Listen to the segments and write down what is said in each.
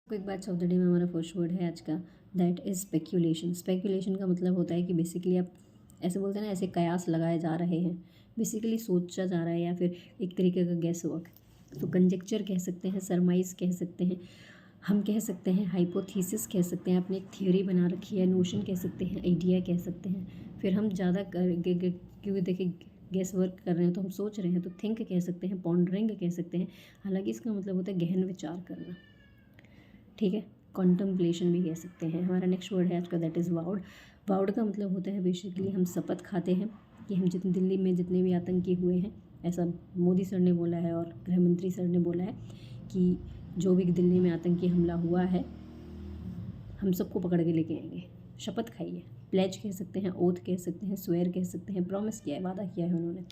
Quick bytes of the day में हमारा first word है आज का, दैट इज़ स्पेक्यूलेशन। स्पेक्यूलेशन का मतलब होता है कि बेसिकली आप ऐसे बोलते हैं ना, ऐसे कयास लगाए जा रहे हैं, बेसिकली सोचा जा रहा है या फिर एक तरीके का गैस वर्क। तो कंजेक्चर कह सकते हैं, सरमाइज कह सकते हैं, हम कह सकते हैं हाइपोथीसिस कह सकते हैं, आपने एक थियोरी बना रखी है, नोशन कह सकते हैं, आइडिया कह सकते हैं। फिर हम ज़्यादा क्योंकि देखिए गैस वर्क कर रहे हैं तो हम सोच रहे हैं तो थिंक कह सकते हैं, पॉन्डरिंग कह सकते हैं। हालांकि इसका मतलब होता है गहन विचार करना, ठीक है। कॉन्टम्पलेशन भी कह सकते हैं। हमारा नेक्स्ट वर्ड है आज का, दैट इज़ वाउड। वाउड का मतलब होता है बेसिकली हम शपथ खाते हैं कि हम जितने दिल्ली में जितने भी आतंकी हुए हैं, ऐसा मोदी सर ने बोला है और गृह मंत्री सर ने बोला है कि जो भी दिल्ली में आतंकी हमला हुआ है हम सबको पकड़ के लेके आएंगे। शपथ खाई है, प्लेज कह सकते हैं, ओथ कह सकते हैं, स्वेयर कह सकते हैं, प्रॉमिस किया है, वादा किया है उन्होंने।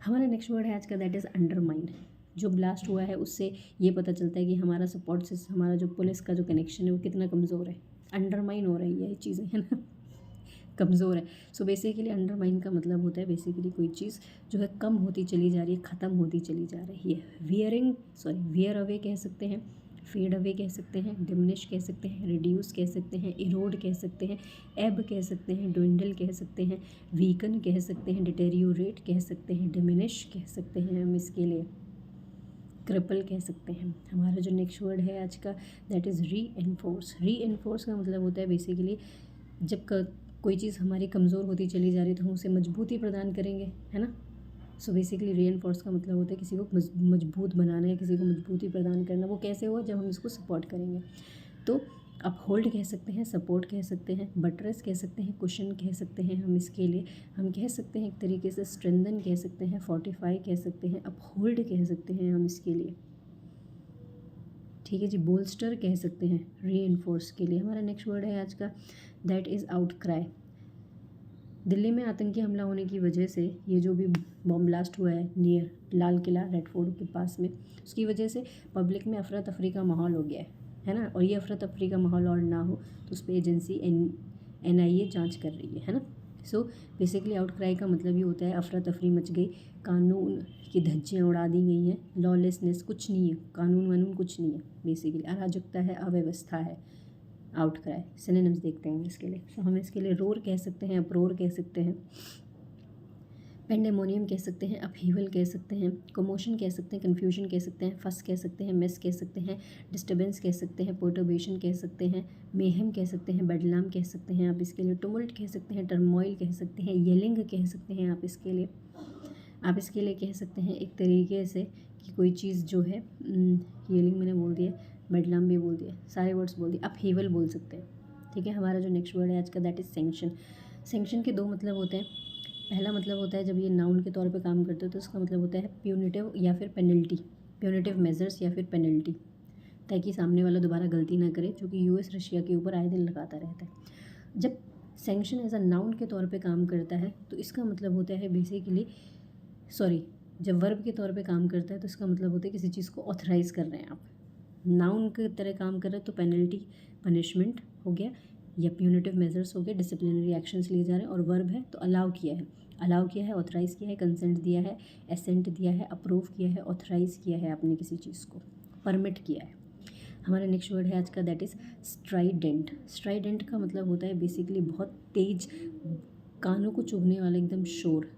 हमारा नेक्स्ट वर्ड है आज का, दैट इज़ अंडरमाइन। जो ब्लास्ट हुआ है उससे ये पता चलता है कि हमारा सपोर्ट सिस्टम, हमारा जो पुलिस का जो कनेक्शन है वो कितना कमज़ोर है। अंडरमाइन हो रही है ये चीज़ें, है ना, कमज़ोर है। सो बेसिकली अंडरमाइन का मतलब होता है बेसिकली कोई चीज़ जो है कम होती चली जा रही है, ख़त्म होती चली जा रही है। वियर अवे कह सकते हैं, फेड अवे कह सकते हैं, डिमिनिश कह सकते हैं, रिड्यूस कह सकते हैं, इरोड कह सकते हैं, एब कह सकते हैं, ड्विंडल कह सकते हैं, वीकन कह सकते हैं, डिटेरियोरेट कह सकते हैं, डिमिनिश कह सकते हैं हम इसके लिए, क्रिपल कह सकते हैं। हमारा जो नेक्स्ट वर्ड है आज का, दैट इज़ री एनफोर्स का मतलब होता है बेसिकली जब कोई चीज़ हमारी कमज़ोर होती चली जा रही है तो हम उसे मजबूती प्रदान करेंगे, है ना। सो बेसिकली री एनफोर्स का मतलब होता है किसी को मजबूत बनाना है, किसी को मजबूती प्रदान करना। वो कैसे होगा, जब हम इसको सपोर्ट करेंगे। तो आप होल्ड कह सकते हैं, सपोर्ट कह सकते हैं, बटरेस कह सकते हैं, कुशन कह सकते हैं हम इसके लिए। हम कह सकते हैं एक तरीके से स्ट्रेंथन कह सकते हैं, फोर्टिफाई कह सकते हैं, अपहोल्ड कह सकते हैं हम इसके लिए, ठीक है जी। बोल्स्टर कह सकते हैं री एनफोर्स के लिए। हमारा नेक्स्ट वर्ड है आज का, दैट इज़ आउटक्राई। दिल्ली में आतंकी हमला होने की वजह से ये जो भी बॉम्ब ब्लास्ट हुआ है near Lal Qila red fort के पास में, उसकी वजह से पब्लिक में अफरा तफरी का माहौल हो गया है ना। और ये अफरा तफरी का माहौल और ना हो तो उस पर एजेंसी NIA जांच कर रही है ना। सो बेसिकली आउटक्राई का मतलब ये होता है अफरा तफरी मच गई, कानून की धज्जियाँ उड़ा दी गई हैं, लॉलेसनेस कुछ नहीं है, कानून वानून कुछ नहीं है, बेसिकली अराजकता है, अव्यवस्था है। आउटक्राई सिनोनिम्स देखते हैं हम इसके लिए। सो हम इसके लिए रोर कह सकते हैं, अप्रोर कह सकते हैं, पेंडेमोनियम कह सकते हैं, अपहीवल कह सकते हैं, कमोशन कह सकते हैं, कन्फ्यूजन कह सकते हैं, फस कह सकते हैं, मेस कह सकते हैं, डिस्टर्बेंस कह सकते हैं, पर्टर्बेशन कह सकते हैं, मेहम कह सकते हैं, बेडलाम कह सकते हैं आप इसके लिए, टुमल्ट कह सकते हैं, टर्मोइल कह सकते हैं, येलिंग कह सकते हैं आप इसके लिए। आप इसके लिए कह सकते हैं एक तरीके से कि कोई चीज़ जो है, येलिंग मैंने बोल दिया, बेडलाम भी बोल दिया, सारे वर्ड्स बोल दिए, अपहीवल बोल सकते हैं, ठीक है। हमारा जो नेक्स्ट वर्ड है आज का, दैट इज़ सैंक्शन। सैंक्शन के दो मतलब होते हैं। पहला मतलब होता है जब ये नाउन के तौर पे काम करते हो तो उसका मतलब होता है प्यूनिटिव या फिर पेनल्टी, प्यूनिटिव मेजर्स या फिर पेनल्टी, ताकि सामने वाला दोबारा गलती ना करे, जो कि US रशिया के ऊपर आए दिन लगाता रहता है। जब सैंक्शन एज अ नाउन के तौर पे काम करता है तो इसका मतलब होता है बेसिकली, जब वर्ब के तौर पे काम करता है तो इसका मतलब होता है किसी चीज़ को ऑथराइज़ कर रहे हैं आप। नाउन की तरह काम कर रहे हैं तो पेनल्टी, पनिशमेंट हो गया, या प्यूनिटिव मेजर्स हो गए, डिसिप्लिनरी एक्शंस लिए जा रहे हैं। और वर्ब है तो अलाउ किया है, ऑथराइज़ किया है, कंसेंट दिया है, एसेंट दिया है, अप्रूव किया है, ऑथराइज़ किया है आपने किसी चीज़ को, परमिट किया है। हमारा नेक्स्ट वर्ड है आज का, दैट इज़ स्ट्राइडेंट। स्ट्राइडेंट का मतलब होता है बेसिकली बहुत तेज़, कानों को चुभने वाला एकदम शोर,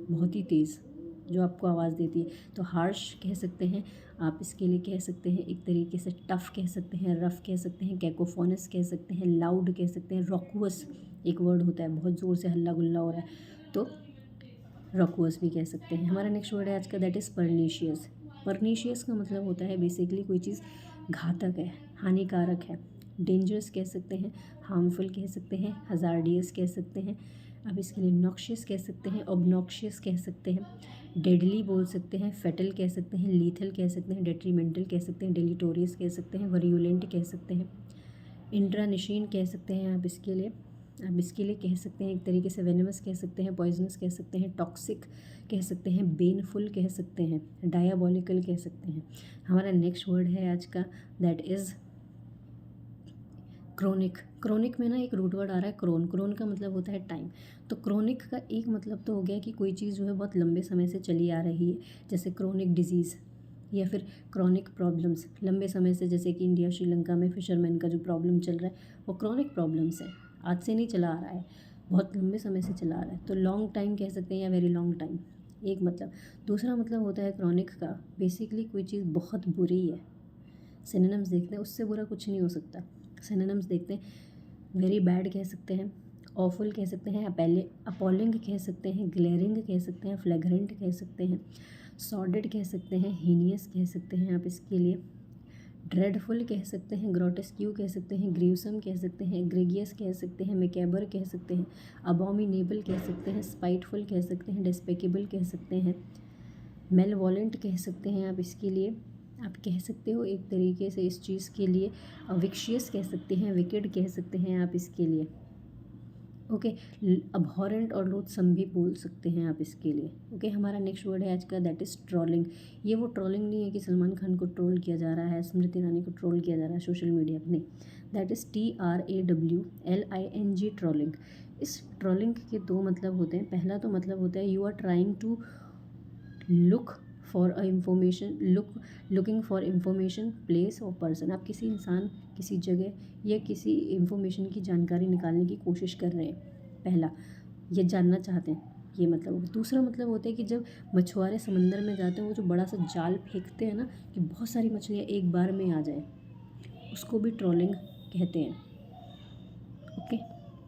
बहुत ही तेज़ जो आपको आवाज़ देती है। तो हार्श कह सकते हैं आप इसके लिए, कह सकते हैं एक तरीके से टफ़ कह सकते हैं, रफ़ कह सकते हैं, कैकोफोनस कह सकते हैं, लाउड कह सकते हैं, रॉकुअस एक वर्ड होता है, बहुत ज़ोर से हल्ला गुल्ला हो रहा है तो रॉकुअस भी कह सकते हैं। हमारा नेक्स्ट वर्ड है आज का, दैट इज़ परनीशियस। परनीशियस का मतलब होता है बेसिकली कोई चीज़ घातक है, हानिकारक है। डेंजरस कह सकते हैं, हार्मफुल कह सकते हैं, हज़ार्डियस कह सकते हैं, अब इसके लिए नॉक्शियस कह सकते हैं, ऑब्नॉक्शियस कह सकते हैं, डेडली बोल सकते हैं, फेटल कह सकते हैं, लीथल कह सकते हैं, डेट्रीमेंटल कह सकते हैं, डेलीटोरियस कह सकते हैं, वरियोलेंट कह सकते हैं, इंट्रानिशीन कह सकते हैं आप इसके लिए। आप इसके लिए कह सकते हैं एक तरीके से वेनेमस कह सकते हैं, पॉइजनस कह सकते हैं, टॉक्सिक कह सकते हैं, बेनफुल कह सकते हैं, डायबॉलिकल कह सकते हैं। हमारा नेक्स्ट वर्ड है आज का, दैट इज़ क्रोनिक। क्रोनिक में ना एक रूट वर्ड आ रहा है क्रोन का मतलब होता है टाइम। तो क्रोनिक का एक मतलब तो हो गया कि कोई चीज़ जो है बहुत लंबे समय से चली आ रही है, जैसे क्रोनिक डिजीज़ या फिर क्रॉनिक प्रॉब्लम्स, लंबे समय से, जैसे कि इंडिया श्रीलंका में फिशरमैन का जो प्रॉब्लम चल रहा है वो क्रॉनिक प्रॉब्लम्स है, आज से नहीं चला आ रहा है, बहुत लंबे समय से चला आ रहा है, तो लॉन्ग टाइम कह सकते हैं या वेरी लॉन्ग टाइम, एक मतलब। दूसरा मतलब होता है क्रॉनिक का, बेसिकली कोई चीज़ बहुत बुरी है। सिनोनिम्स देखते हैं, उससे बुरा कुछ नहीं हो सकता। सिनोनिम्स देखते हैं, वेरी बैड कह सकते हैं, ऑफुल कह सकते हैं, अपॉलिंग कह सकते हैं, ग्लेरिंग कह सकते हैं, फ्लैग्रेंट कह सकते हैं, सॉर्डेड कह सकते हैं, हीनियस कह सकते हैं आप इसके लिए, ड्रेडफुल कह सकते हैं, ग्रोटेस्क्यू कह सकते हैं, ग्रीवसम कह सकते हैं, ग्रेगियस कह सकते हैं, मैकेबर कह सकते हैं, अबॉमिनेबल कह सकते हैं, स्पाइटफुल कह सकते हैं, डेस्पेकेबल कह सकते हैं, मेलवॉलेंट कह सकते हैं आप इसके लिए। आप कह सकते हो एक तरीके से इस चीज़ के लिए, विक्शियस कह सकते हैं, विकेड कह सकते हैं आप इसके लिए। ओके, अबहॉरेंट और लोथसम भी बोल सकते हैं आप इसके लिए। ओके, हमारा नेक्स्ट वर्ड है आज का, दैट इज़ ट्रोलिंग। ये वो ट्रोलिंग नहीं है कि सलमान खान को ट्रोल किया जा रहा है, स्मृति ईरानी को ट्रोल किया जा रहा है सोशल मीडिया पर, नहीं। That is TRAWLING, trolling. इस ट्रोलिंग के दो मतलब होते हैं। पहला तो मतलब होता है you are trying to look for a information, looking for information, place और पर्सन। आप किसी इंसान, किसी जगह या किसी इंफॉर्मेशन की जानकारी निकालने की कोशिश कर रहे हैं, पहला ये जानना चाहते हैं, ये मतलब। दूसरा मतलब होता है कि जब मछुआरे समंदर में जाते हैं, वो जो बड़ा सा जाल फेंकते हैं ना, कि बहुत सारी मछलियाँ एक बार में आ जाए, उसको भी ट्रोलिंग कहते हैं।